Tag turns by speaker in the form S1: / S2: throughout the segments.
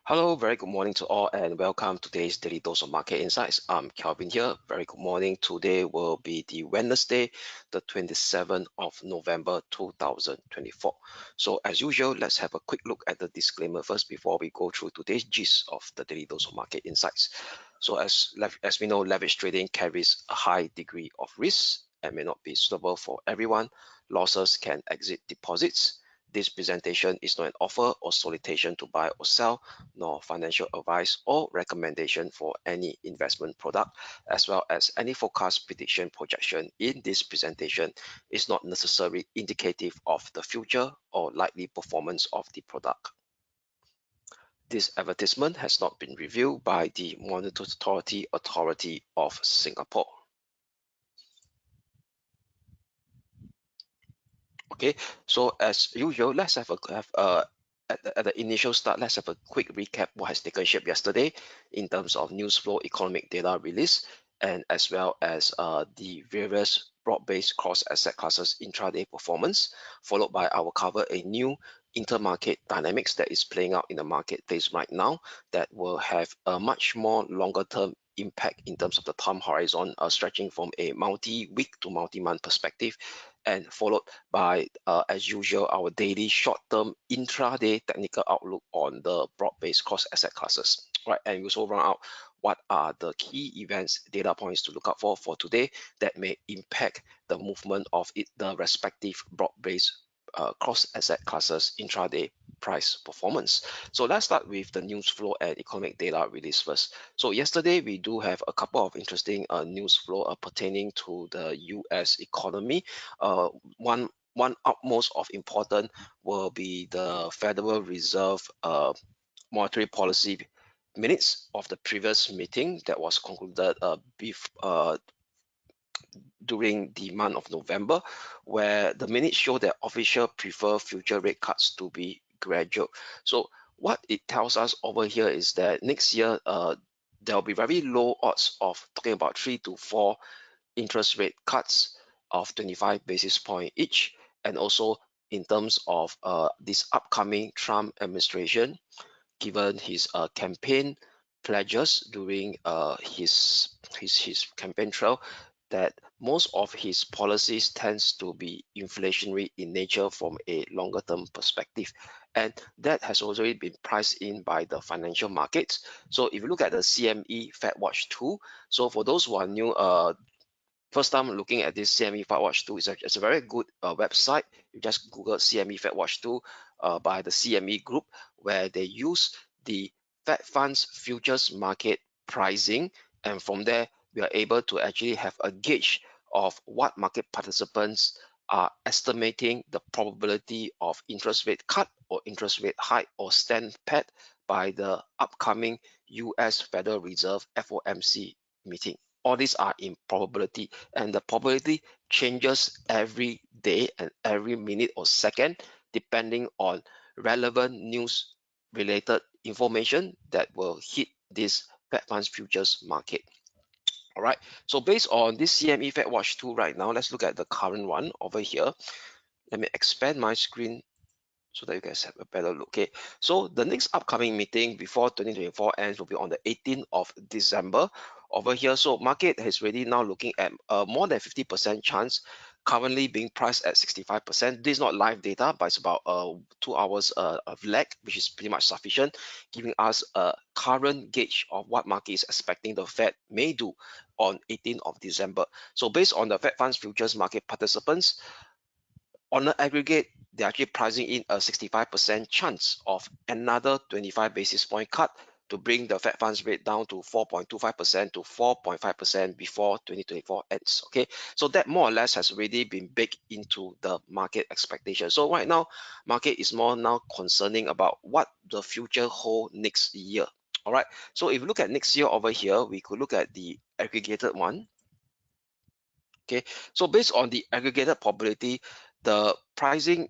S1: Hello, very good morning to all and welcome to today's Daily Dose of Market Insights. I'm Kelvin here. Very good morning. Today will be the Wednesday, the 27th of November 2024. So as usual, let's have a quick look at the disclaimer first before we go through today's gist of the Daily Dose of Market Insights. So as we know, leverage trading carries a high degree of risk and may not be suitable for everyone. Losses can exceed deposits. This presentation is not an offer or solicitation to buy or sell, nor financial advice or recommendation for any investment product, as well as any forecast, prediction, projection in this presentation is not necessarily indicative of the future or likely performance of the product. This advertisement has not been reviewed by the Monetary Authority of Singapore. Okay, so as usual, let's have at the initial start, let's have a quick recap what has taken shape yesterday in terms of news flow, economic data release, and as well as the various broad-based cross-asset classes intraday performance, followed by I will cover a new intermarket dynamics that is playing out in the marketplace right now that will have a much more longer-term impact in terms of the time horizon, stretching from a multi-week to multi-month perspective, and followed by, as usual, our daily short-term intraday technical outlook on the broad-based cross-asset classes. Right, and we also run out what are the key events, data points to look out for today that may impact the movement of the respective broad-based cross-asset classes intraday price performance. So let's start with the news flow and economic data release first. So yesterday we do have a couple of interesting news flow pertaining to the US economy. One utmost of important will be the Federal Reserve monetary policy minutes of the previous meeting that was concluded during the month of November, where the minutes show that officials prefer future rate cuts to be gradual. So what it tells us over here is that next year there will be very low odds of talking about 3 to 4 interest rate cuts of 25 basis point each, and also in terms of this upcoming Trump administration, given his campaign pledges during his campaign trail, that most of his policies tends to be inflationary in nature from a longer term perspective, and that has already been priced in by the financial markets. So if you look at the CME FedWatch 2, so for those who are new, first time looking at this CME FedWatch 2, it's a very good website. You just Google CME FedWatch 2 by the CME group, where they use the Fed funds futures market pricing, and from there we are able to actually have a gauge of what market participants are estimating the probability of interest rate cut or interest rate hike or stand pat by the upcoming US Federal Reserve FOMC meeting. All these are in probability, and the probability changes every day and every minute or second depending on relevant news related information that will hit this Fed funds futures market. All right, so based on this CME FedWatch 2 right now, let's look at the current one over here. Let me expand my screen so that you guys have a better look. Okay, so the next upcoming meeting before 2024 ends will be on the 18th of December over here. So market is already now looking at more than 50% chance, currently being priced at 65%. This is not live data, but it's about 2 hours of lag, which is pretty much sufficient, giving us a current gauge of what market is expecting the Fed may do on 18th of December. So based on the Fed funds futures market participants, on the aggregate, they're actually pricing in a 65% chance of another 25 basis point cut to bring the Fed funds rate down to 4.25% to 4.5% before 2024 ends. Okay, so that more or less has already been baked into the market expectation. So right now, market is more now concerning about what the future hold next year. All right, so if you look at next year over here, we could look at the aggregated one. Okay, so based on the aggregated probability, the pricing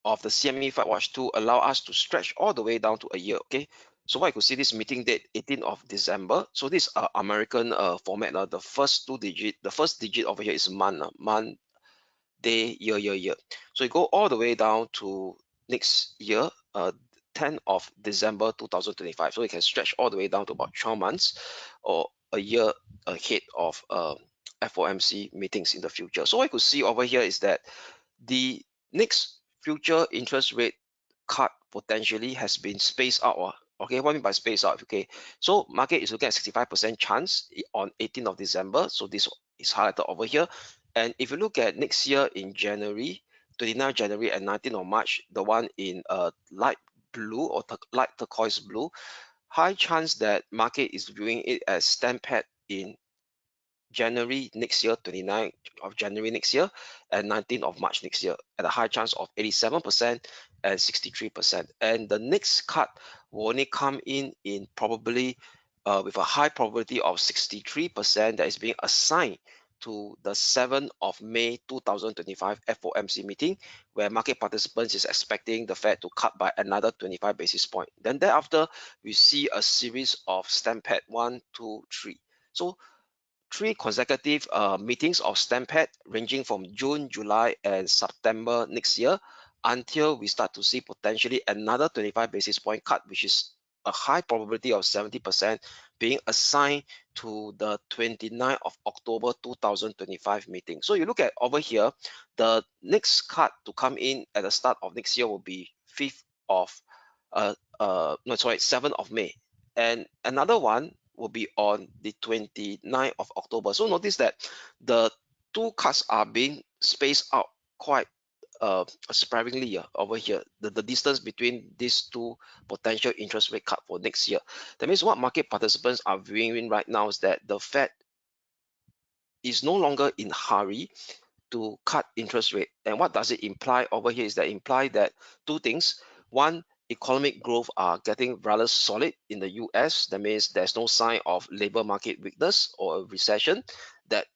S1: of the CME FedWatch 2 allow us to stretch all the way down to a year. Okay, so what you could see this meeting date 18th of December. So this American format, the first digit over here is month, month, day, year. So you go all the way down to next year, 10th of December 2025. So it can stretch all the way down to about 12 months or a year ahead of FOMC meetings in the future. So what I could see over here is that the next future interest rate cut potentially has been spaced out. Okay, what I mean by spaced out? Okay, so market is looking at 65% chance on 18th of December. So this is highlighted over here. And if you look at next year in January, 29th January and 19th of March, the one in light blue or light turquoise blue, high chance that market is viewing it as stampede in January next year, 29th of January next year, and 19th of March next year, at a high chance of 87% and 63%. And the next cut will only come in probably with a high probability of 63% that is being assigned to the 7th of May 2025 FOMC meeting, where market participants is expecting the Fed to cut by another 25 basis point. Then thereafter, we see a series of stampede 1, 2, 3. So 3 consecutive meetings of stampede ranging from June, July, and September next year until we start to see potentially another 25 basis point cut, which is a high probability of 70% being assigned to the 29th of October 2025 meeting. So you look at over here, the next cut to come in at the start of next year will be 5th of no, sorry, 7th of May. And another one will be on the 29th of October. So notice that the two cuts are being spaced out quite sparingly over here. The distance between these two potential interest rate cut for next year. That means what market participants are viewing right now is that the Fed is no longer in hurry to cut interest rate. And what does it imply over here is that imply that two things. One, economic growth are getting rather solid in the US. That means there's no sign of labor market weakness or a recession that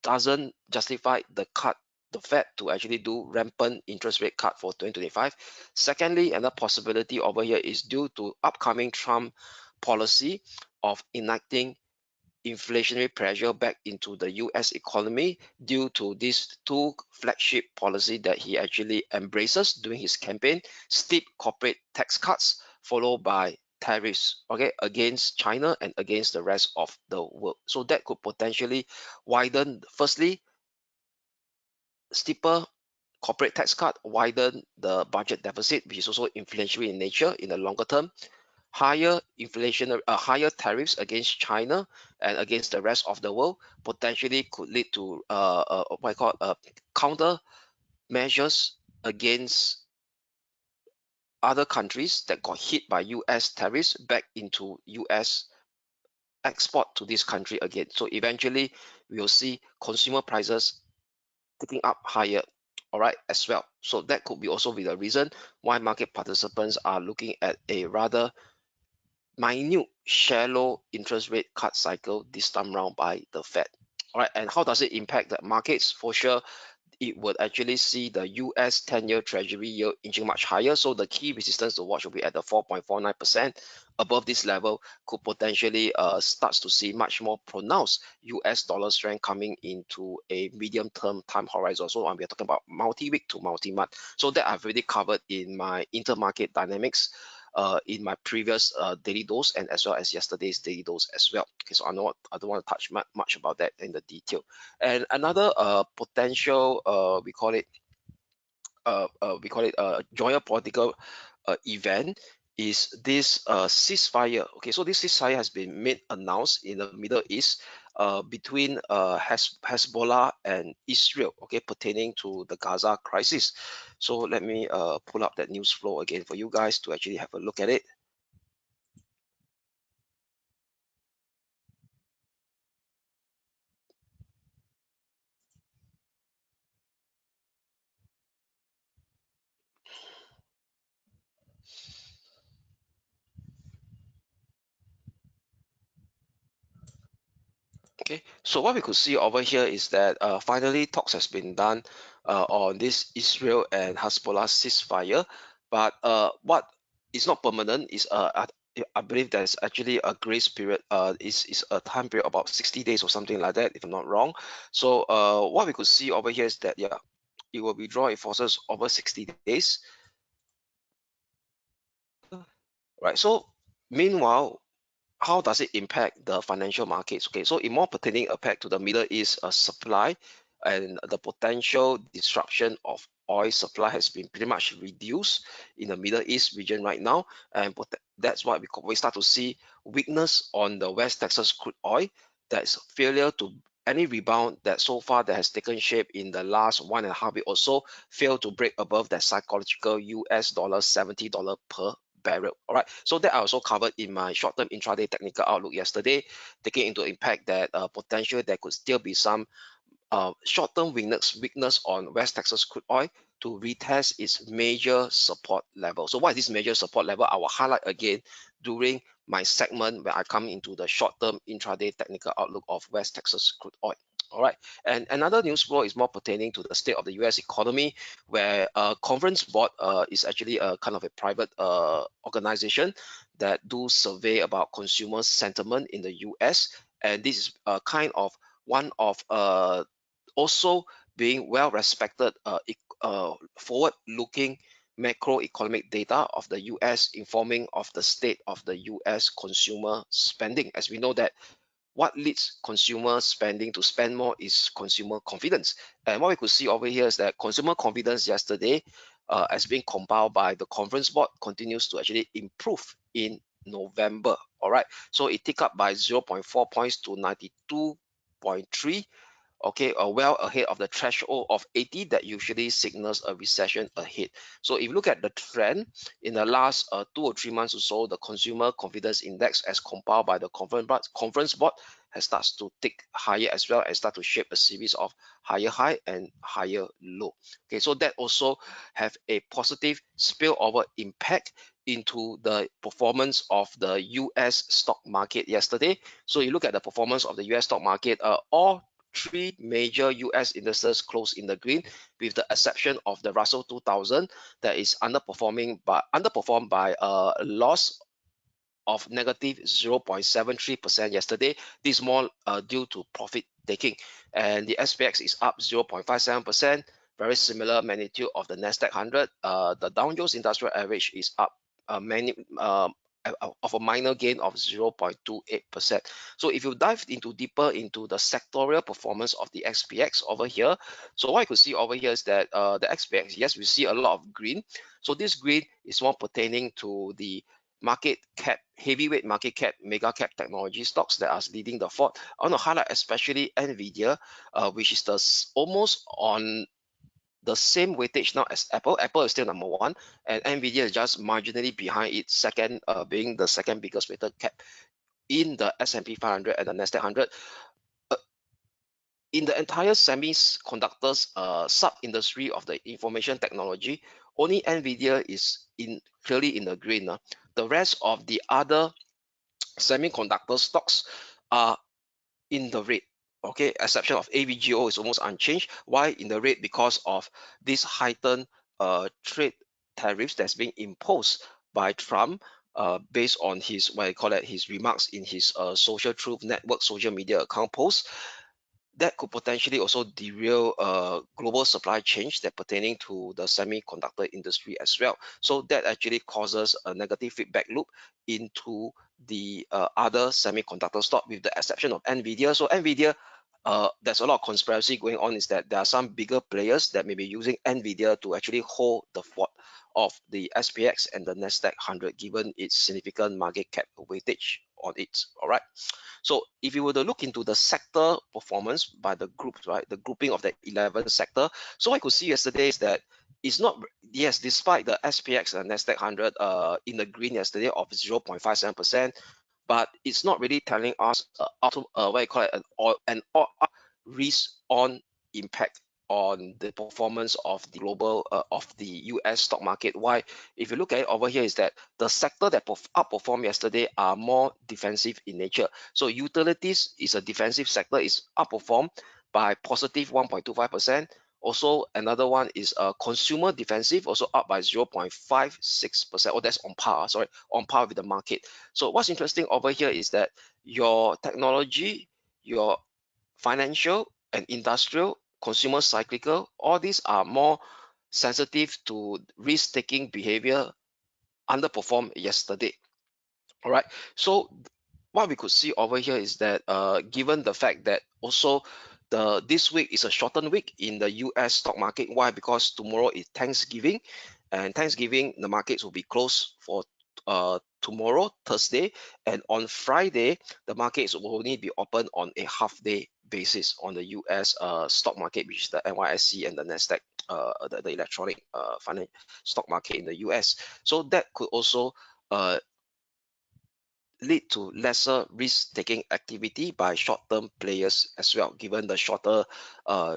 S1: doesn't justify the Fed to actually do rampant interest rate cut for 2025. Secondly, another possibility over here is due to upcoming Trump policy of enacting inflationary pressure back into the US economy due to these two flagship policy that he actually embraces during his campaign: steep corporate tax cuts followed by tariffs, okay, against China and against the rest of the world. So that could potentially widen, firstly, steeper corporate tax cut, widen the budget deficit, which is also inflationary in nature in the longer term. Higher inflation, higher tariffs against China and against the rest of the world potentially could lead to what I call counter measures against other countries that got hit by US tariffs back into US export to this country again. So eventually we will see consumer prices ticking up higher, all right, as well. So that could be also be the reason why market participants are looking at a rather minute, shallow interest rate cut cycle this time around by the Fed. All right, and how does it impact the markets? For sure, it would actually see the US 10-year Treasury yield inching much higher. So the key resistance to watch will be at the 4.49%. Above this level could potentially starts to see much more pronounced US dollar strength coming into a medium-term time horizon. So we're talking about multi-week to multi-month. So that I've already covered in my intermarket dynamics in my previous daily dose and as well as yesterday's daily dose as well. Okay, so I don't want to touch much about that in the detail. And another potential we call it a geopolitical event is this ceasefire. Okay, so this ceasefire has been made announced in the Middle East between Hezbollah and Israel, okay, pertaining to the Gaza crisis. So let me pull up that news flow again for you guys to actually have a look at it. Okay, so what we could see over here is that finally talks has been done on this Israel and Hezbollah ceasefire, but what is not permanent is I believe there's actually a grace period. Is a time period about 60 days or something like that, if I'm not wrong. So what we could see over here is that yeah, it will withdraw its forces over 60 days. right? So meanwhile, how does it impact the financial markets? Okay, so it more pertaining impact to the Middle East supply, and the potential disruption of oil supply has been pretty much reduced in the Middle East region right now, and that's why we start to see weakness on the West Texas crude oil. That's failure to any rebound that so far that has taken shape in the last 1.5 week or so failed to break above that psychological US dollar $70 per barrel. All right, so that I also covered in my short-term intraday technical outlook yesterday, taking into impact that potential there could still be some short-term weakness on West Texas crude oil to retest its major support level. So what is this major support level? I will highlight again during my segment where I come into the short-term intraday technical outlook of West Texas crude oil. All right, and another news flow is more pertaining to the state of the US economy, where Conference Board is actually a kind of a private organization that do survey about consumer sentiment in the US, and this is kind of one of also being well respected forward-looking macroeconomic data of the US, informing of the state of the US consumer spending. As we know that what leads consumer spending to spend more is consumer confidence. And what we could see over here is that consumer confidence yesterday, as being compiled by the conference board, continues to actually improve in November. All right, so it ticked up by 0.4 points to 92.3. Okay, well ahead of the threshold of 80 that usually signals a recession ahead. So if you look at the trend in the last 2 or 3 months or so, the consumer confidence index as compiled by the conference board has starts to tick higher as well and start to shape a series of higher high and higher low. Okay, so that also have a positive spillover impact into the performance of the US stock market yesterday. So you look at the performance of the US stock market, all three major US indices closed in the green, with the exception of the Russell 2000 that is underperformed by a loss of negative 0.73% yesterday. This is more due to profit taking, and the SPX is up 0.57%, very similar magnitude of the Nasdaq 100. The Dow Jones Industrial Average is up of a minor gain of 0.28%. So if you dive into deeper into the sectorial performance of the XPX over here, so what I could see over here is that the XPX, yes, we see a lot of green. So this green is more pertaining to the market cap, heavyweight market cap, mega cap technology stocks that are leading the fort. I want to highlight especially Nvidia, which is almost on the same weightage now as Apple. Apple is still number one, and Nvidia is just marginally behind its second, being the second biggest weighted cap in the S&P 500 and the Nasdaq 100. Uh, in the entire semiconductors sub-industry of the information technology, only Nvidia is clearly in the green. The rest of the other semiconductor stocks are in the red. Okay, exception of AVGO is almost unchanged. Why in the red? Because of this heightened trade tariffs that's being imposed by Trump, based on his what I call it, his remarks in his social truth network social media account post. That could potentially also derail global supply chains that pertaining to the semiconductor industry as well. So that actually causes a negative feedback loop into the other semiconductor stock, with the exception of Nvidia. So Nvidia, there's a lot of conspiracy going on, is that there are some bigger players that may be using Nvidia to actually hold the fort of the SPX and the Nasdaq 100, given its significant market cap weightage on it. All right. So if you were to look into the sector performance by the groups, right, the grouping of the 11 sector, so I could see yesterday is that it's not, yes, despite the SPX and Nasdaq 100 in the green yesterday of 0.57%, but it's not really telling us what you call it, an risk on impact on the performance of the global of the US stock market. Why? If you look at it over here, is that the sector that outperformed yesterday are more defensive in nature. So utilities is a defensive sector, is outperformed by positive 1.25%. Also, another one is consumer defensive, also up by 0.56%. Oh, that's on par, sorry, on par with the market. So what's interesting over here is that your technology, your financial and industrial, consumer cyclical, all these are more sensitive to risk-taking behavior, underperformed yesterday. All right. So what we could see over here is that given the fact that also this week is a shortened week in the US stock market. Why? Because tomorrow is Thanksgiving, and Thanksgiving the markets will be closed for tomorrow, Thursday, and on Friday the markets will only be open on a half day basis on the US stock market, which is the NYSE and the Nasdaq, the electronic finance stock market in the US. So that could also lead to lesser risk-taking activity by short-term players as well, given the shorter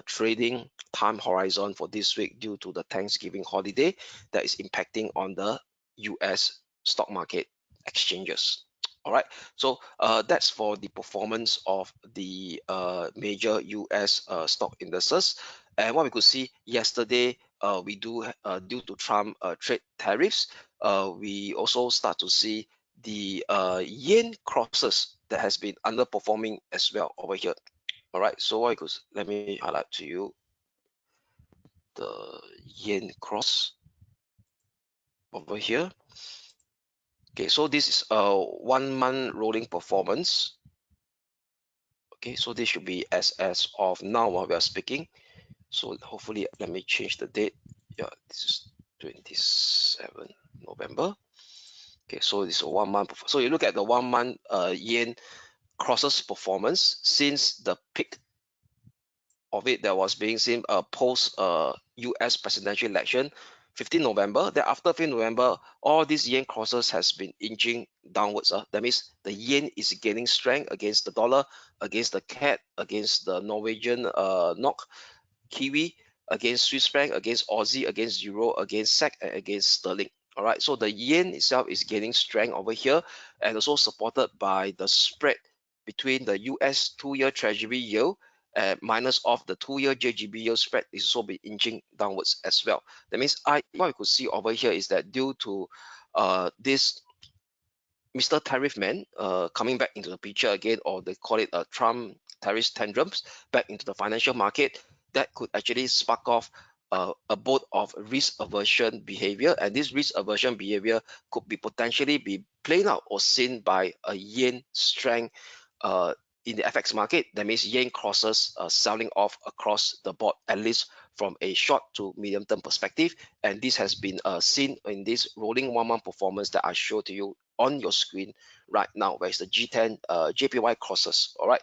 S1: trading time horizon for this week due to the Thanksgiving holiday that is impacting on the US stock market exchanges. All right, so that's for the performance of the major US stock indices. And what we could see yesterday, we do due to Trump trade tariffs, we also start to see the yen crosses that has been underperforming as well over here. All right, so what goes? Let me highlight to you the yen cross over here. Okay, so this is a 1 month rolling performance. Okay, so this should be as of now while we are speaking. So hopefully, let me change the date. Yeah, this is 27 November. Okay, so this is a 1 month. So you look at the 1 month yen crosses performance since the peak of it that was being seen post US presidential election 15 November. Then after 15 November, all these yen crosses has been inching downwards. That means the yen is gaining strength against the dollar, against the CAD, against the Norwegian NOK, Kiwi, against Swiss franc, against Aussie, against Euro, against SEK, and against Sterling. All right, so the yen itself is gaining strength over here, and also supported by the spread between the US 2-year Treasury yield minus of the 2-year JGB yield spread is also be inching downwards as well. That means what we could see over here is that due to this Mr. Tariff Man coming back into the picture again, or they call it Trump tariff tantrums back into the financial market, that could actually spark off a bout of risk aversion behavior, and this risk aversion behavior could be potentially be played out or seen by a yen strength in the FX market. That means yen crosses selling off across the board, at least from a short to medium term perspective, and this has been seen in this rolling 1 month performance that I showed to you on your screen right now, where it's the G10 JPY crosses. All right,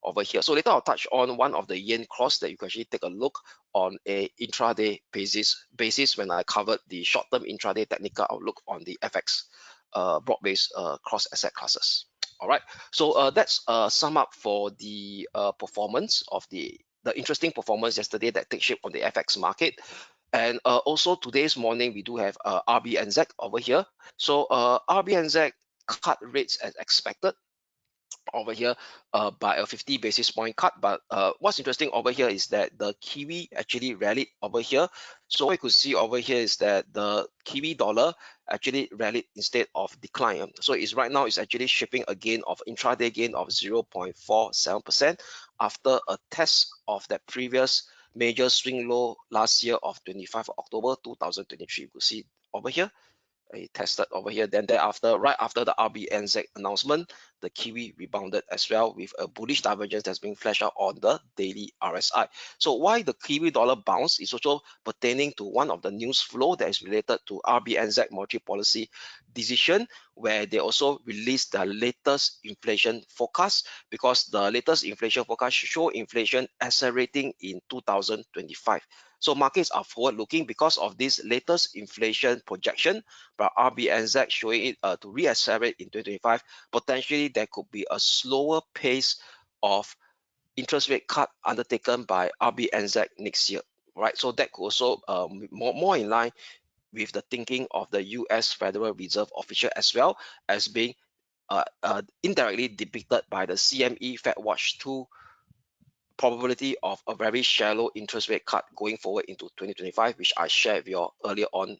S1: over here. So later I'll touch on one of the yen cross that you can actually take a look on a intraday basis when I covered the short-term intraday technical outlook on the FX broad-based cross asset classes. All right, so that's sum up for the performance of the interesting performance yesterday that take shape on the FX market. And also today's morning, we do have RBNZ over here. So RBNZ cut rates as expected over here by a 50 basis point cut. But what's interesting over here is that the Kiwi actually rallied over here. So what you could see over here is that the Kiwi dollar actually rallied instead of decline. So it's right now it's actually shipping a gain of intraday gain of 0.47% after a test of that previous major swing low last year of 25 October 2023. You could see over here it tested over here. Then thereafter, right after the RBNZ announcement, the Kiwi rebounded as well with a bullish divergence that's being flashed out on the daily RSI. So why the Kiwi dollar bounce is also pertaining to one of the news flow that is related to RBNZ monetary policy decision, where they also released the latest inflation forecast, because the latest inflation forecast show inflation accelerating in 2025. So markets are forward looking because of this latest inflation projection, but RBNZ showing it to reaccelerate in 2025. Potentially there could be a slower pace of interest rate cut undertaken by RBNZ next year, right? So that could also more in line with the thinking of the US Federal Reserve official, as well as being indirectly depicted by the CME Fed Watch 2 probability of a very shallow interest rate cut going forward into 2025, which I shared with you earlier on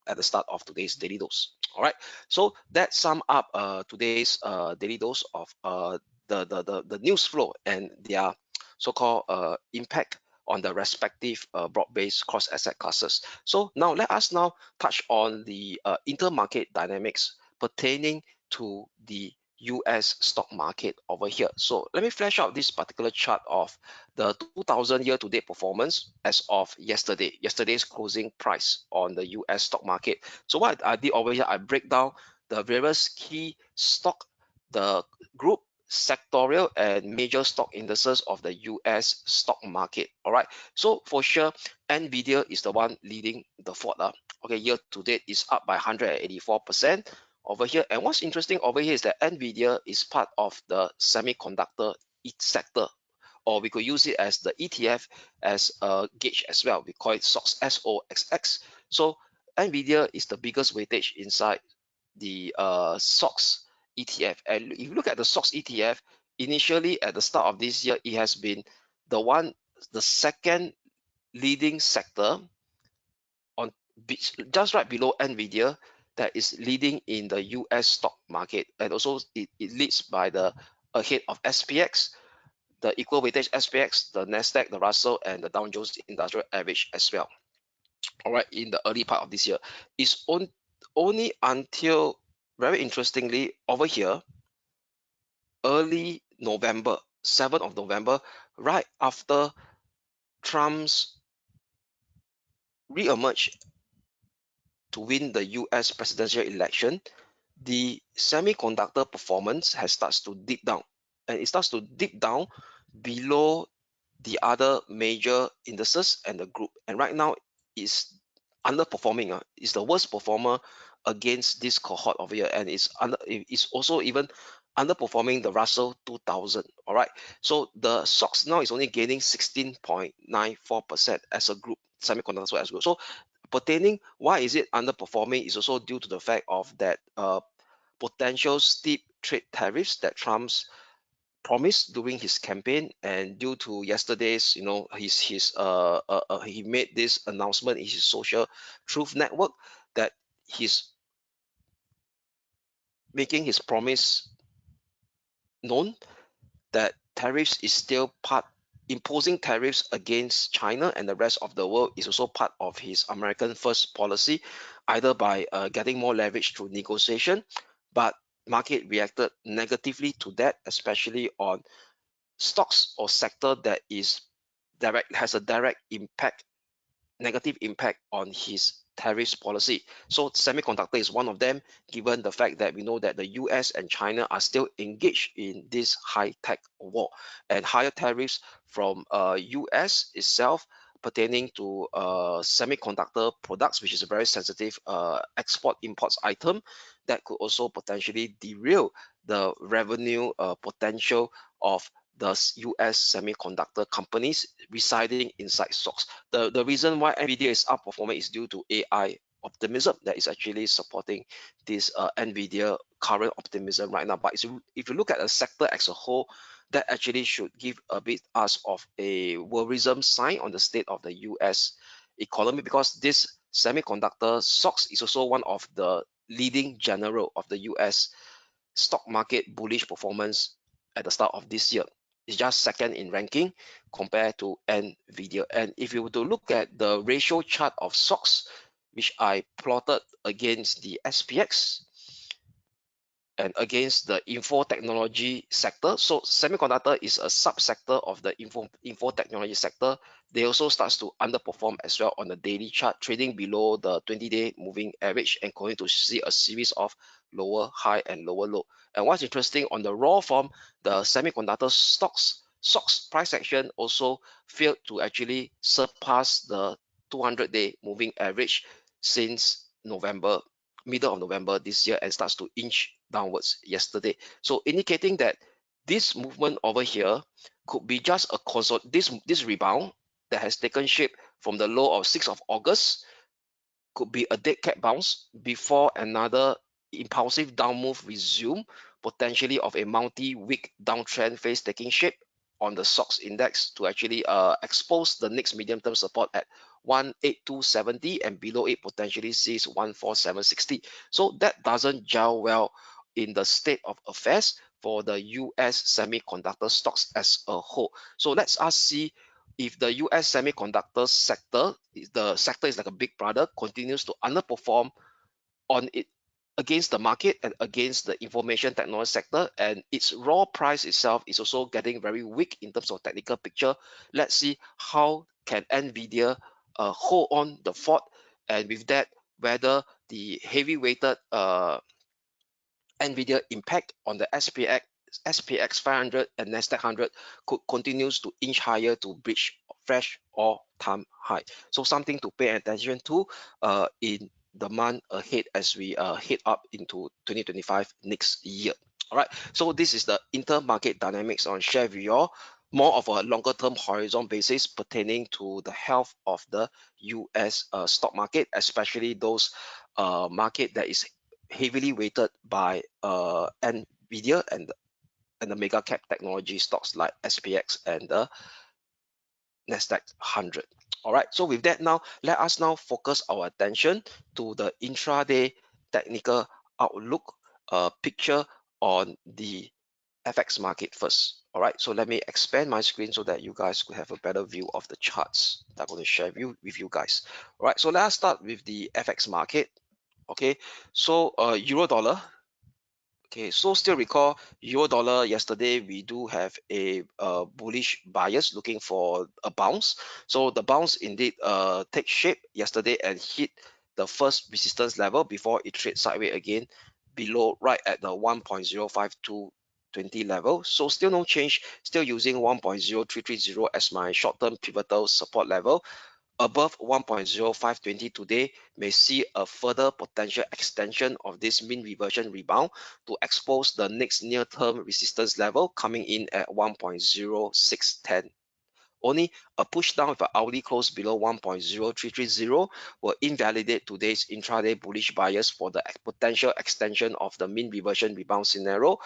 S1: at the start of today's daily dose. All right, so that sum up today's daily dose of the news flow and their so-called impact on the respective broad-based cross asset classes. So now let us now touch on the intermarket dynamics pertaining to the US stock market over here. So let me flash out this particular chart of the 2000 year to date performance as of yesterday's closing price on the US stock market. So what I did over here, I break down the various key stock, the group, sectorial and major stock indices of the US stock market. All right, so for sure Nvidia is the one leading the fort. Okay, year to date is up by 184% over here. And what's interesting over here is that Nvidia is part of the semiconductor sector, or we could use it as the ETF as a gauge as well. We call it SOX, SOXX. So Nvidia is the biggest weightage inside the SOX ETF. And if you look at the SOX ETF, initially at the start of this year, it has been the second leading sector on just right below Nvidia that is leading in the US stock market, and also it leads by the ahead of SPX, the equal weightage SPX, the Nasdaq, the Russell, and the Dow Jones Industrial Average as well. All right, in the early part of this year, it's only until, very interestingly, over here, early November, 7th of November, right after Trump's re-emerge to win the US presidential election, the semiconductor performance has starts to dip down, and it starts to dip down below the other major indices and the group, and right now is underperforming. It's the worst performer against this cohort over here, and it's also even underperforming the Russell 2000. All right, so the SOX now is only gaining 16.94% as a group, semiconductors as well. So pertaining why is it underperforming is also due to the fact of that potential steep trade tariffs that Trump's promised during his campaign, and due to yesterday's, he made this announcement in his social truth network that he's making his promise known that tariffs is still part imposing tariffs against China and the rest of the world is also part of his American first policy, either by getting more leverage through negotiation. But market reacted negatively to that, especially on stocks or sector that has a direct impact, negative impact on his tariffs policy. So semiconductor is one of them, given the fact that we know that the US and China are still engaged in this high-tech war, and higher tariffs from US itself pertaining to semiconductor products, which is a very sensitive export imports item, that could also potentially derail the revenue potential of the US semiconductor companies residing inside stocks. The reason why Nvidia is outperforming is due to AI optimism that is actually supporting this Nvidia current optimism right now. But if you look at the sector as a whole, that actually should give a bit us of a worrisome sign on the state of the US economy, because this semiconductor stocks is also one of the leading general of the US stock market bullish performance at the start of this year. It's just second in ranking compared to Nvidia. And if you were to look at the ratio chart of stocks, which I plotted against the SPX and against the info technology sector. So semiconductor is a subsector of the info technology sector. They also starts to underperform as well on the daily chart, trading below the 20-day moving average and going to see a series of lower high and lower low. And what's interesting, on the raw form, the semiconductor stocks price action also failed to actually surpass the 200-day moving average since middle of November this year, and starts to inch downwards yesterday. So indicating that this movement over here could be just this rebound that has taken shape from the low of 6th of August could be a dead cat bounce before another impulsive down move resume, potentially of a multi-week downtrend phase taking shape on the SOX index to actually expose the next medium-term support at 18270, and below it potentially sees 14760. So that doesn't gel well in the state of affairs for the US semiconductor stocks as a whole. So let's us see if the US semiconductor sector, the sector is like a big brother, continues to underperform on against the market and against the information technology sector, and its raw price itself is also getting very weak in terms of technical picture. Let's see how can Nvidia hold on the fort, and with that, whether the heavy weighted Nvidia impact on the SPX 500 and Nasdaq 100 could continues to inch higher to breach fresh all-time high. So something to pay attention to in the month ahead as we head up into 2025 next year. All right, so this is the intermarket dynamics on share with you all. More of a longer term horizon basis pertaining to the health of the US stock market, especially those market that is heavily weighted by Nvidia and the mega cap technology stocks like SPX and the Nasdaq 100. All right, so with that now, let us now focus our attention to the intraday technical outlook picture on the FX market first. All right, so let me expand my screen so that you guys could have a better view of the charts that I'm going to share with you guys. All right, so let us start with the FX market. Okay, so euro dollar. Okay, so still recall euro dollar yesterday we do have a bullish bias looking for a bounce. So the bounce indeed take shape yesterday and hit the first resistance level before it trades sideways again below right at the 1.05220 level. So still no change, still using 1.0330 as my short-term pivotal support level. Above 1.0520 today may see a further potential extension of this mean reversion rebound to expose the next near-term resistance level coming in at 1.0610. Only a push down with an hourly close below 1.0330 will invalidate today's intraday bullish bias for the potential extension of the mean reversion rebound scenario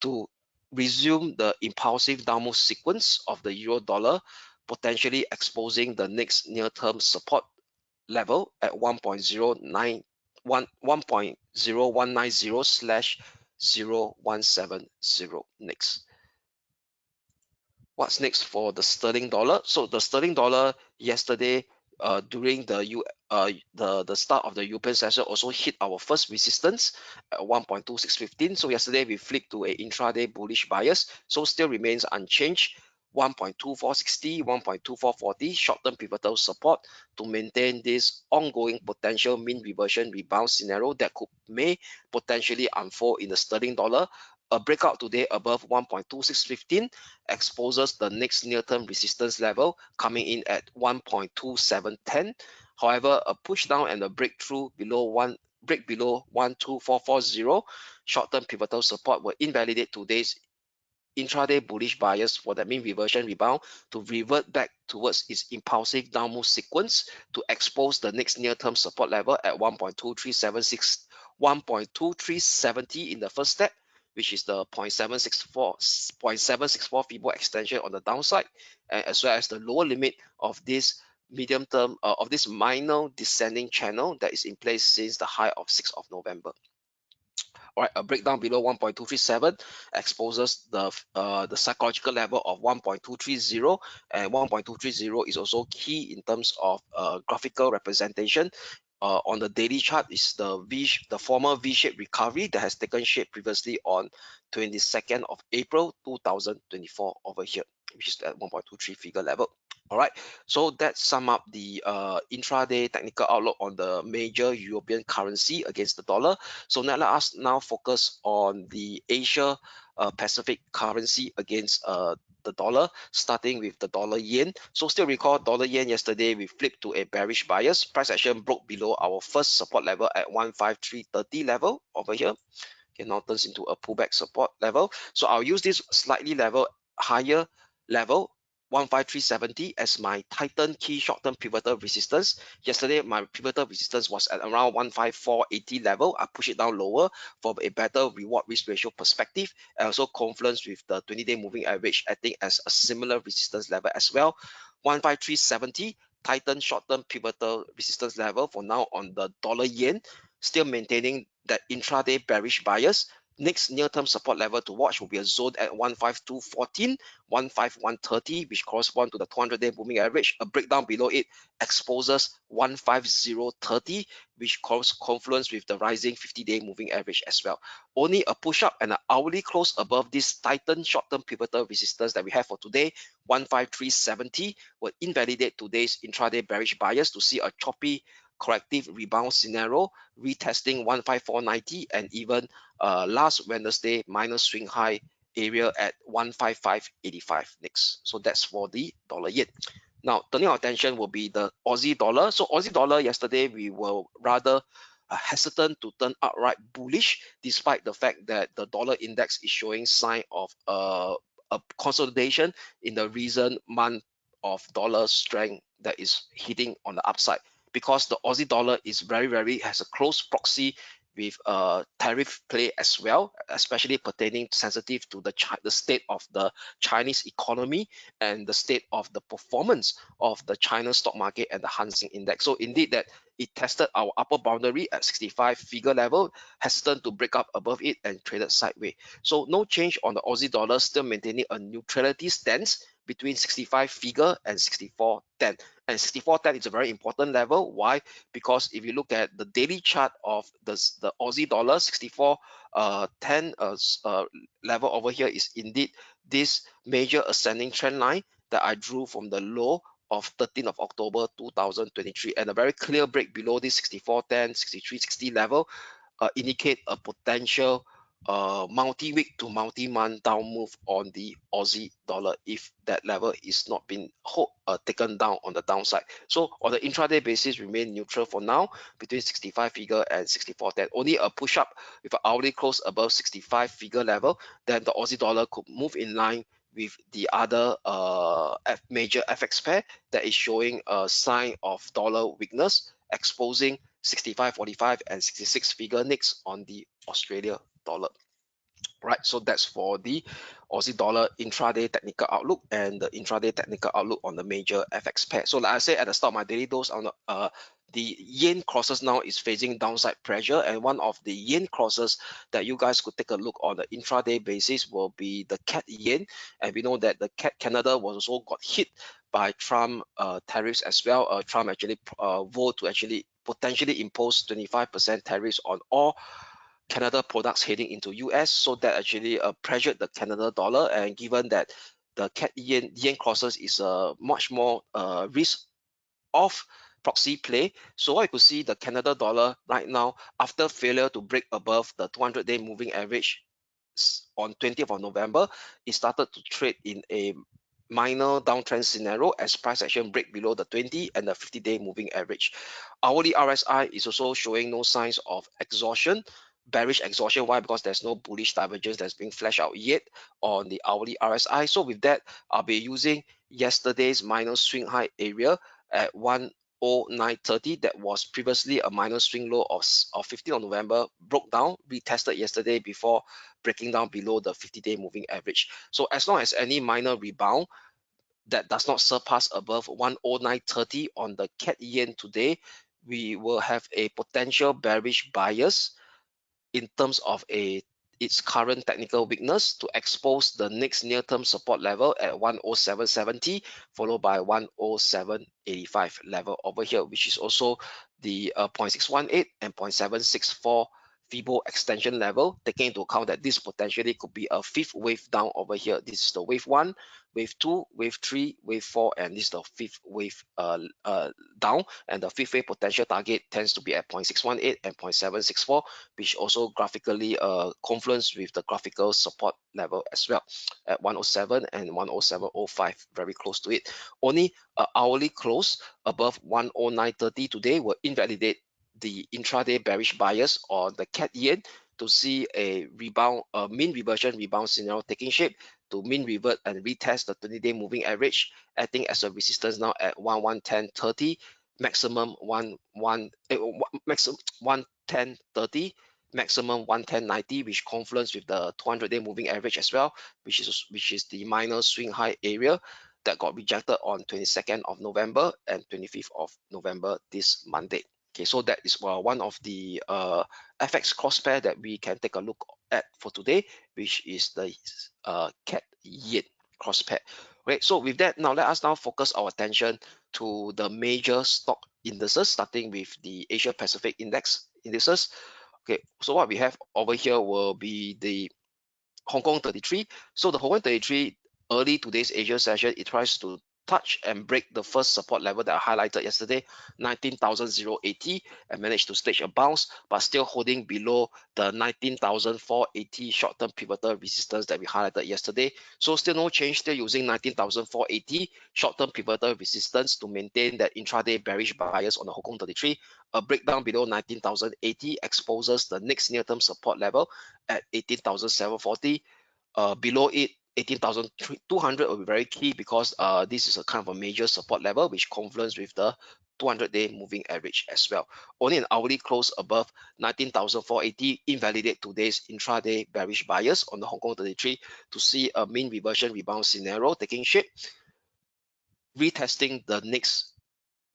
S1: to resume the impulsive downward sequence of the euro dollar, potentially exposing the next near-term support level at 1.0190/0170. Next. What's next for the sterling dollar? So the sterling dollar yesterday during the start of the European session also hit our first resistance at 1.2615. So yesterday we flipped to a intraday bullish bias, so still remains unchanged. 1.2460, 1.2440 short-term pivotal support to maintain this ongoing potential mean reversion rebound scenario that may potentially unfold in the sterling dollar. A breakout today above 1.2615 exposes the next near-term resistance level coming in at 1.2710. However, a push down and a breakthrough below 12440 short-term pivotal support will invalidate today's intraday bullish bias for the mean reversion rebound to revert back towards its impulsive downward sequence to expose the next near-term support level at 1.2376, 1.2370 in the first step, which is the 0.764 Fibo extension on the downside, as well as the lower limit of this medium term of this minor descending channel that is in place since the high of 6th of November. All right, a breakdown below 1.237 exposes the psychological level of 1.230, and 1.230 is also key in terms of graphical representation. On the daily chart is the former V-shaped recovery that has taken shape previously on 22nd of April 2024 over here, which is at 1.23 figure level. All right, so that sum up the intraday technical outlook on the major European currency against the dollar. So now let us now focus on the Asia Pacific currency against the dollar, starting with the dollar yen. So still recall dollar yen yesterday we flipped to a bearish bias. Price action broke below our first support level at 15330 level over here. Okay, now turns into a pullback support level. So I'll use this slightly higher level 15370 as my Titan key short-term pivotal resistance. Yesterday, my pivotal resistance was at around 15480 level. I push it down lower for a better reward risk ratio perspective, and also confluence with the 20-day moving average acting as a similar resistance level as well. 15370 Titan short-term pivotal resistance level for now on the dollar yen, still maintaining that intraday bearish bias. next near-term support level to watch will be a zone at 152.14, 151.30, which correspond to the 200-day moving average. A breakdown below it exposes 150.30, which confluence with the rising 50-day moving average as well. Only a push-up and an hourly close above this tightened short-term pivotal resistance that we have for today, 153.70, will invalidate today's intraday bearish bias to see a choppy corrective rebound scenario, retesting 154.90 and even last Wednesday minus swing high area at 155.85 next. So that's for the dollar yen. Now, turning our attention will be the Aussie dollar. So Aussie dollar yesterday, we were rather hesitant to turn outright bullish, despite the fact that the dollar index is showing sign of a consolidation in the recent month of dollar strength that is hitting on the upside, because the Aussie dollar is very has a close proxy with tariff play as well, especially pertaining sensitive to the state of the Chinese economy and the state of the performance of the China stock market and the Hang Seng Index. So indeed that it tested our upper boundary at 65 figure level, hesitant to break up above it and traded sideways. So no change on the Aussie dollar, still maintaining a neutrality stance between 65 figure and 64.10. And 64.10 is a very important level. Why? Because if you look at the daily chart of the Aussie dollar, 64.10 level over here is indeed this major ascending trend line that I drew from the low of 13th of October 2023, and a very clear break below this 64.10, 63.60 level indicate a potential multi-week to multi-month down move on the Aussie dollar if that level is not been taken down on the downside. So on the intraday basis, remain neutral for now between 65 figure and 64.10. Only a push up with an hourly close above 65 figure level, then the Aussie dollar could move in line with the other major FX pair that is showing a sign of dollar weakness, exposing 65.45 and 66 figure next on the Australia dollar. Right, so that's for the Aussie dollar intraday technical outlook and the intraday technical outlook on the major FX pair. So like I said at the start of my daily dose, on the yen crosses now is facing downside pressure, and one of the yen crosses that you guys could take a look on the intraday basis will be the CAD yen, and we know that the CAD Canada was also got hit by Trump tariffs as well. Trump actually voted to actually potentially impose 25% tariffs on all Canada products heading into US, so that actually pressured the Canada dollar. And given that the CAD yen crosses is a much more risk off proxy play, so what you could see the Canada dollar right now, after failure to break above the 200-day moving average on 20th of November, it started to trade in a minor downtrend scenario as price action break below the 20 and the 50-day moving average. Hourly RSI is also showing no signs of exhaustion, bearish exhaustion. Why? Because there's no bullish divergence that's being flashed out yet on the hourly RSI. So with that, I'll be using yesterday's minor swing high area at 109.30 that was previously a minor swing low of 15th of November, broke down, retested yesterday before breaking down below the 50-day moving average. So as long as any minor rebound that does not surpass above 109.30 on the CAD yen today, we will have a potential bearish bias in terms of its current technical weakness to expose the next near-term support level at 107.70, followed by 107.85 level over here, which is also the 0.618 and 0.764 Fibo extension level, taking into account that this potentially could be a fifth wave down over here. This is the wave 1, wave 2, wave 3, wave 4, and this is the fifth wave down, and the fifth wave potential target tends to be at 0.618 and 0.764, which also graphically confluence with the graphical support level as well at 107 and 107.05, very close to it. Only an hourly close above 109.30 today will invalidate the intraday bearish bias on the CAD yen to see a rebound, a mean reversion rebound scenario taking shape to mean revert and retest the 20-day moving average, acting as a resistance now at 110.30, maximum 110.30, maximum 110.90, which confluence with the 200-day moving average as well, which is the minor swing high area that got rejected on 22nd of November and 25th of November this Monday. Okay, so that is one of the FX cross pair that we can take a look at for today, which is the CAD yen cross pair. Okay, so with that, now let us now focus our attention to the major stock indices, starting with the Asia Pacific indices. Okay, so what we have over here will be the Hong Kong 33. So the Hong Kong 33 early today's Asia session, it tries to touch and break the first support level that I highlighted yesterday, 19,080, and managed to stage a bounce, but still holding below the 19,480 short-term pivotal resistance that we highlighted yesterday. So still no change, still using 19,480 short-term pivotal resistance to maintain that intraday bearish bias on the Hong Kong 33. A breakdown below 19,080 exposes the next near-term support level at 18,740. Below it, 18,200 will be very key because this is a kind of a major support level which confluence with the 200-day moving average as well. Only an hourly close above 19,480 invalidate today's intraday bearish bias on the Hong Kong 33 to see a mean reversion rebound scenario taking shape, retesting the next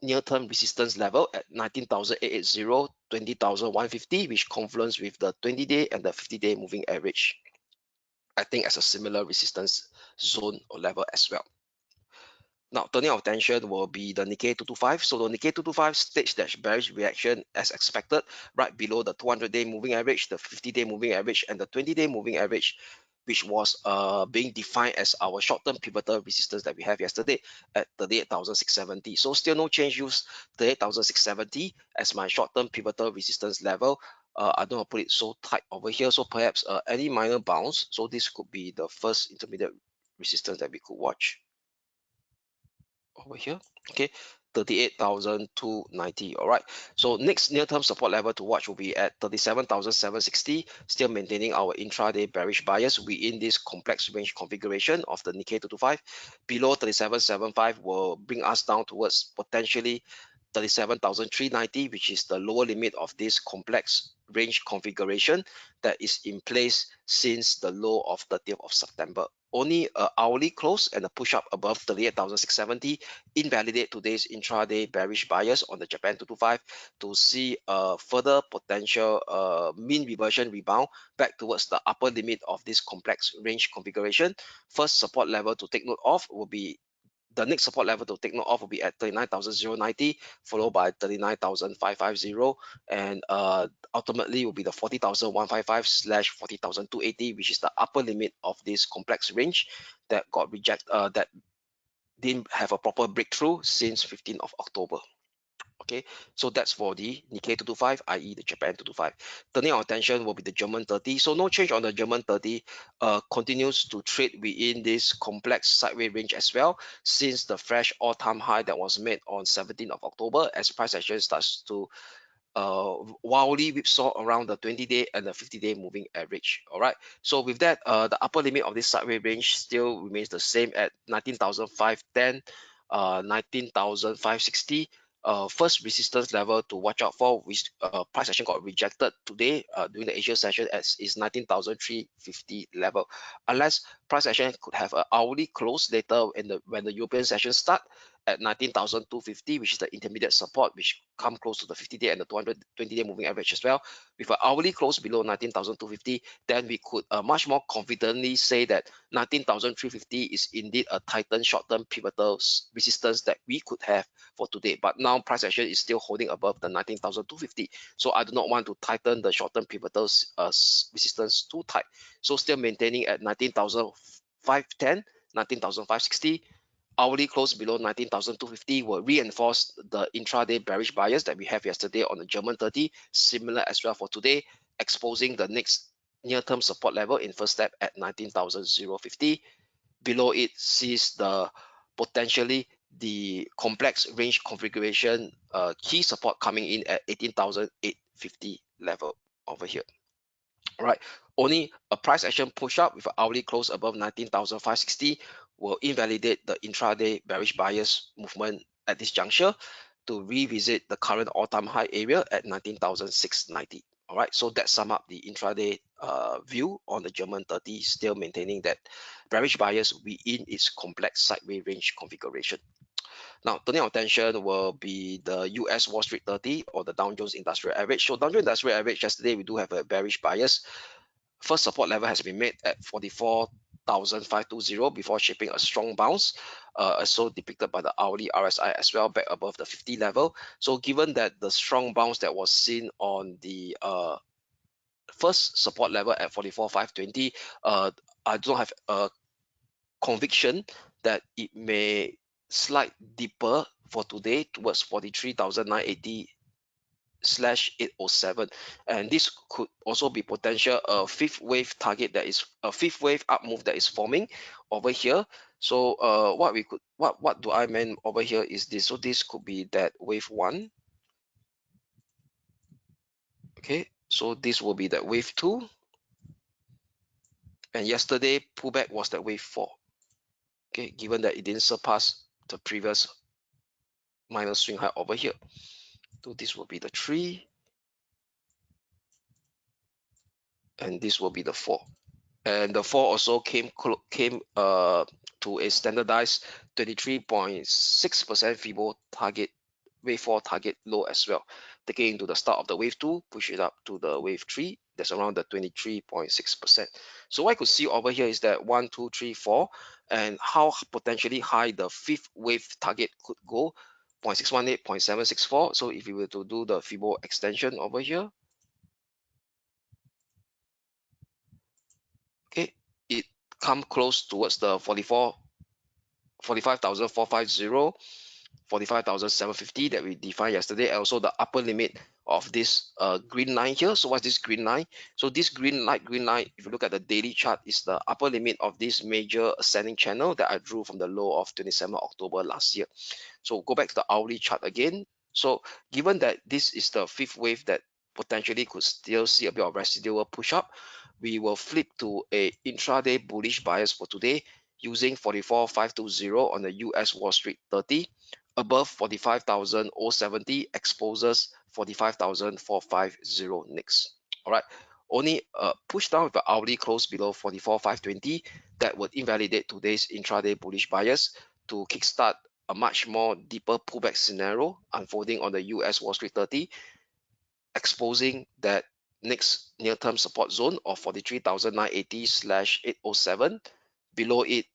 S1: near-term resistance level at 19,880, 20,150, which confluence with the 20-day and the 50-day moving average, I think as a similar resistance zone or level as well. Now, turning our attention will be the Nikkei 225. So the Nikkei 225 staged that bearish reaction as expected, right below the 200-day moving average, the 50-day moving average, and the 20-day moving average, which was being defined as our short-term pivotal resistance that we have yesterday at 38,670. So still no change, use 38,670 as my short-term pivotal resistance level. I don't want to put it so tight over here, so perhaps any minor bounce. So this could be the first intermediate resistance that we could watch over here. Okay, 38,290. All right, so next near-term support level to watch will be at 37,760, still maintaining our intraday bearish bias within this complex range configuration of the Nikkei 225. Below 37,750 will bring us down towards potentially 37,390, which is the lower limit of this complex range configuration that is in place since the low of 30th of September. Only an hourly close and a push up above 38,670 invalidate today's intraday bearish bias on the Japan 225 to see a further potential mean reversion rebound back towards the upper limit of this complex range configuration. First support level to take note of will be the next support level to take note of will be at 39,090, followed by 39,550, and ultimately will be the 40,155 slash 40,280, which is the upper limit of this complex range that got rejected, that didn't have a proper breakthrough since 15th of October. Okay, so that's for the Nikkei 225, i.e. the Japan 225. Turning our attention will be the German 30. So no change on the German 30, continues to trade within this complex sideways range as well, since the fresh all-time high that was made on 17th of October as price action starts to wildly whipsaw around the 20-day and the 50-day moving average. All right, so with that, the upper limit of this sideways range still remains the same at 19,510, 19,560. First resistance level to watch out for, which price action got rejected today during the Asia session, as is 19,350 level. Unless price action could have an hourly close later when the European session start at 19,250, which is the intermediate support, which come close to the 50-day and the 220-day moving average as well. With an hourly close below 19,250, then we could much more confidently say that 19,350 is indeed a tightened short-term pivotal resistance that we could have for today. But now price action is still holding above the 19,250, so I do not want to tighten the short-term pivotal resistance too tight. So still maintaining at 19,510, 19,560. Hourly close below 19,250 will reinforce the intraday bearish bias that we have yesterday on the German 30, similar as well for today, exposing the next near-term support level in first step at 19,050. Below it sees the potentially the complex range configuration key support coming in at 18,850 level over here. All right, only a price action push up with an hourly close above 19,560 will invalidate the intraday bearish bias movement at this juncture to revisit the current all-time high area at 19,690. All right, so that sum up the intraday view on the German 30, still maintaining that bearish bias within its complex sideways range configuration. Now, turning our attention will be the US Wall Street 30 or the Dow Jones Industrial Average. So Dow Jones Industrial Average yesterday, we do have a bearish bias. First support level has been made at 44,520 before shaping a strong bounce, also depicted by the hourly RSI as well, back above the 50 level. So given that the strong bounce that was seen on the first support level at 44,520, I don't have a conviction that it may slide deeper for today towards 43,980 slash 807, and this could also be potential fifth wave target, that is a fifth wave up move that is forming over here. So what do I mean over here is this. So this could be that wave one. Okay, so this will be that wave two, and yesterday pullback was that wave four. Okay, given that it didn't surpass the previous minor swing high over here. So this will be the three, and this will be the four. And the four also came to a standardized 23.6% Fibo target, wave 4 target low as well, taking into the start of the wave 2, push it up to the wave 3, that's around the 23.6%. So what I could see over here is that 1 2 3 4, and how potentially high the fifth wave target could go, 0.618, 0.764. So if you were to do the Fibo extension over here, okay, it come close towards the 45,450, 45,750 that we defined yesterday, and also the upper limit of this green line here. So what's this green line? So this green line, if you look at the daily chart, is the upper limit of this major ascending channel that I drew from the low of 27 October last year. So go back to the hourly chart again. So given that this is the fifth wave that potentially could still see a bit of residual push up, we will flip to a intraday bullish bias for today using 44,520 on the US Wall Street 30. Above 45,070 exposes 45,450 next. All right, only push down with the hourly close below 44,520 that would invalidate today's intraday bullish bias to kickstart a much more deeper pullback scenario unfolding on the US Wall Street 30, exposing that next near-term support zone of 43,980/807. Below it,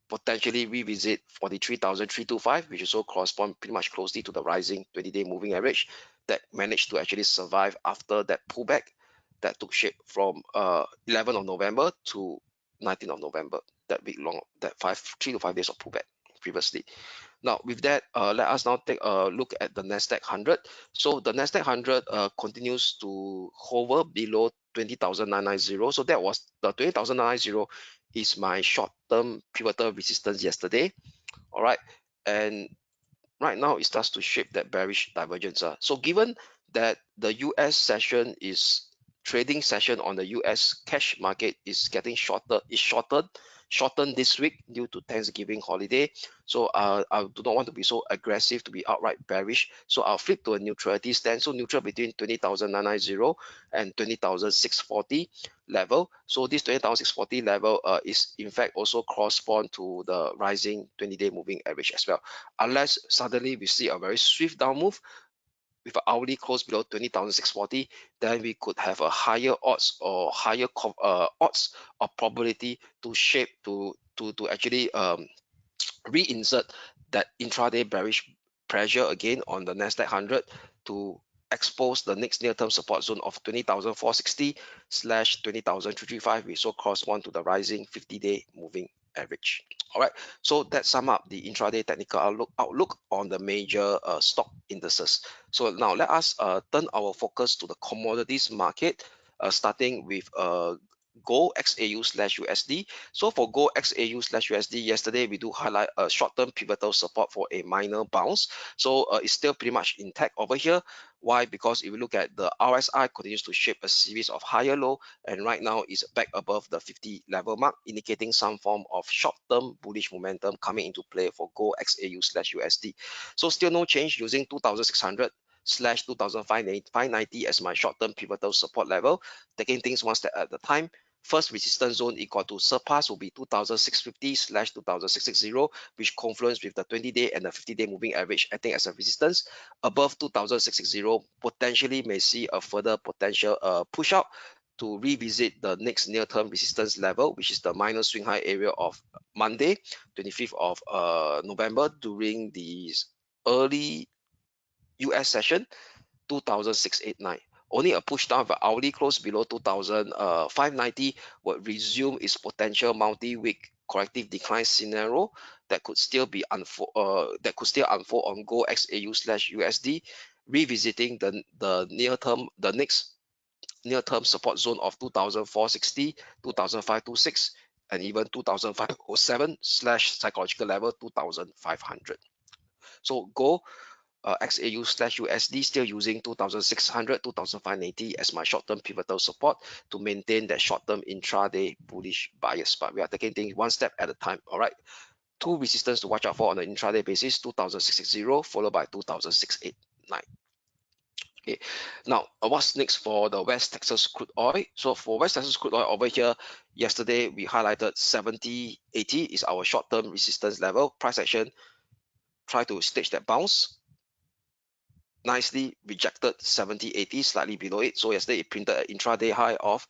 S1: potentially revisit 43,325, which also correspond pretty much closely to the rising 20-day moving average that managed to actually survive after that pullback that took shape from 11th of November to 19th of November, that week long, that 3 to 5 days of pullback previously. Now, with that, let us now take a look at the Nasdaq 100. So the Nasdaq 100 continues to hover below 20,990. So that was the 20,990 is my short-term pivotal resistance yesterday. All right, and right now it starts to shape that bearish divergence. So given that the US session is trading session on the US cash market is getting shortened this week due to Thanksgiving holiday. So I do not want to be so aggressive to be outright bearish. So I'll flip to a neutrality stance. So neutral between 20,990 and 20,640 level. So this 20,640 level is in fact also correspond to the rising 20-day moving average as well. Unless suddenly we see a very swift down move with an hourly close below 20,640, then we could have a higher odds or higher odds or probability to shape to actually reinsert that intraday bearish pressure again on the Nasdaq 100 to expose the next near-term support zone of 20,460/20,335, which so correspond to the rising 50-day moving average. All right, so that sum up the intraday technical outlook on the major stock indices. So now let us turn our focus to the commodities market, starting with gold XAU/USD. So for gold XAU/USD, yesterday we do highlight a short-term pivotal support for a minor bounce. So it's still pretty much intact over here. Why? Because if you look at the RSI continues to shape a series of higher low, and right now is back above the 50 level mark, indicating some form of short-term bullish momentum coming into play for gold XAU/USD. So still no change, using 2,600/2,590 as my short-term pivotal support level, taking things one step at a time. first resistance zone equal to surpass will be 2650/2660, which confluence with the 20-day and the 50-day moving average acting as a resistance. Above 2660 potentially may see a further potential push out to revisit the next near-term resistance level, which is the minor swing high area of Monday, 25th of November, during the early US session, 2689. Only a push down of the hourly close below 2590 would resume its potential multi-week corrective decline scenario that could still unfold on Go XAU/USD, revisiting the next near-term support zone of 2460, 2526, and even 2507 slash psychological level 2500. So Go XAU/USD still using 2600, 2580 as my short-term pivotal support to maintain that short-term intraday bullish bias. But we are taking things one step at a time. All right. Two resistance to watch out for on an intraday basis: 2660 followed by 2689. Okay, now what's next for the West Texas crude oil? So for West Texas crude oil over here, yesterday we highlighted 70.80 is our short-term resistance level. Price action try to stage that bounce. Nicely rejected 70.80, slightly below it. So yesterday it printed an intraday high of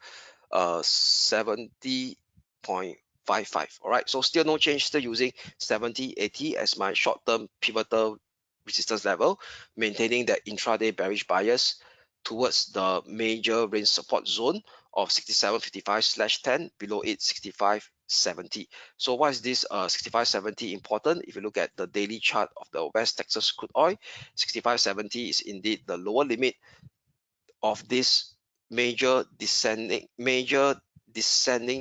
S1: 70.55. All right, so still no change, still using 70.80 as my short-term pivotal resistance level, maintaining that intraday bearish bias towards the major range support zone of 67.55/10, below it 65.70. So why is this 65.70 important? If you look at the daily chart of the West Texas crude oil, 65.70 is indeed the lower limit of this major descending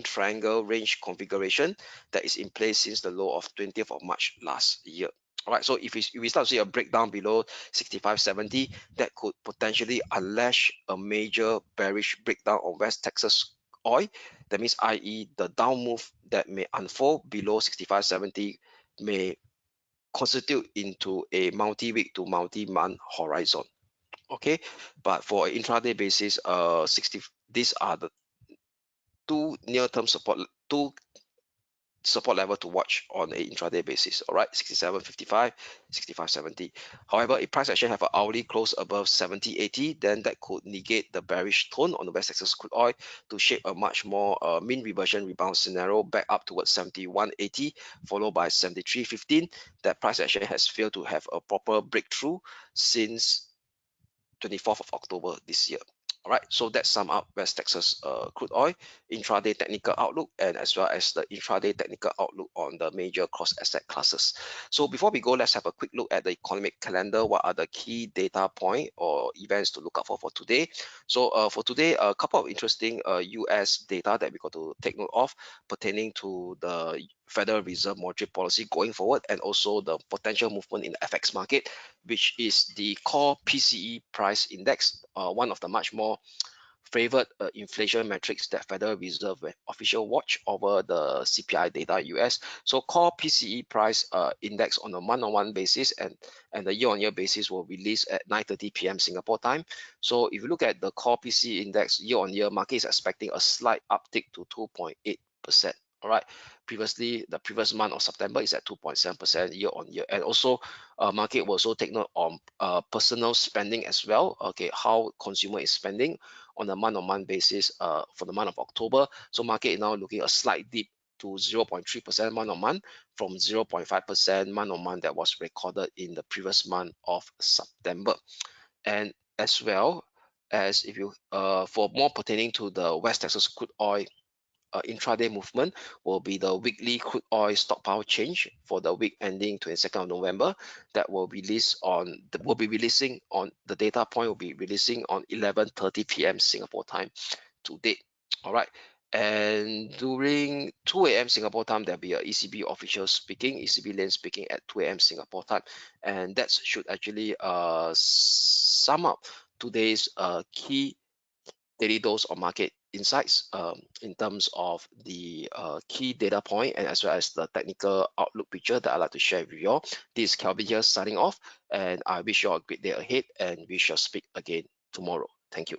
S1: triangle range configuration that is in place since the low of 20th of March last year. All right, so if we start to see a breakdown below 65.70, that could potentially unleash a major bearish breakdown on West Texas oil. That means, i.e., the down move that may unfold below 65.70 may constitute into a multi-week to multi-month horizon. Okay, but for an intraday basis, these are the two support level to watch on a intraday basis. All right, 67.55, 65.70. However, if price action have an hourly close above 70.80, then that could negate the bearish tone on the West Texas crude oil to shape a much more mean reversion rebound scenario back up towards 71.80, followed by 73.15. That price action has failed to have a proper breakthrough since 24th of October this year. All right, so that sum up West Texas crude oil intraday technical outlook, and as well as the intraday technical outlook on the major cross asset classes. So before we go, let's have a quick look at the economic calendar. What are the key data point or events to look out for today? So for today, a couple of interesting US data that we got to take note of pertaining to the Federal Reserve monetary policy going forward, and also the potential movement in the FX market, which is the core PCE price index, one of the much more favored inflation metrics that Federal Reserve official watch over the CPI data US. So core PCE price index on a month-on-month basis and the year-on-year basis will release at 9:30 p.m. Singapore time. So if you look at the core PCE index year-on-year, market is expecting a slight uptick to 2.8%. All right, the previous month of September is at 2.7% year on year, and also market will also take note on personal spending as well. Okay, how consumer is spending on a month-on-month basis for the month of October. So market is now looking a slight dip to 0.3% month-on-month from 0.5% month-on-month that was recorded in the previous month of September. And as well as if you for more pertaining to the West Texas crude oil intraday movement will be the weekly crude oil stockpile change for the week ending 22nd of November. That will be releasing on the data point will be releasing on 11:30 p.m. Singapore time to date. All right. And during 2 a.m. Singapore time, there'll be a ECB official speaking, ECB Lane speaking at 2 a.m. Singapore time, and that should actually sum up today's key daily dose of market insights in terms of the key data point and as well as the technical outlook picture that I'd like to share with you all. This is Kelvin here signing off, and I wish you all a great day ahead, and we shall speak again tomorrow. Thank you.